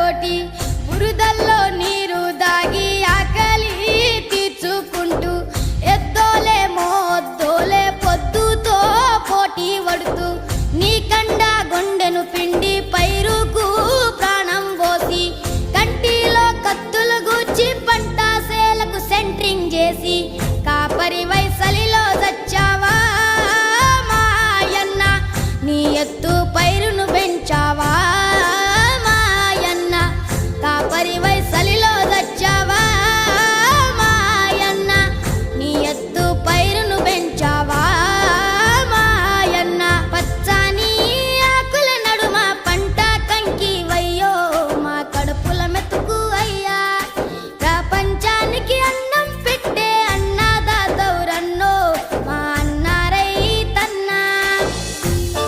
తోటి బురదల్లో నీరు దాగి ఆకలి తీర్చుకుంటూ ఎద్దోలే మోద్దోలే పొద్దుతో పోటీ పడుతూ నీ కండ గుండెను పిండి పైరుకు ప్రాణం పోసి కంటిలో కత్తులు గుచ్చి పంట సేలకు సెంట్రింగ్ చేసి కాపరి వైసలిలో చచ్చావా మాయన్న నీ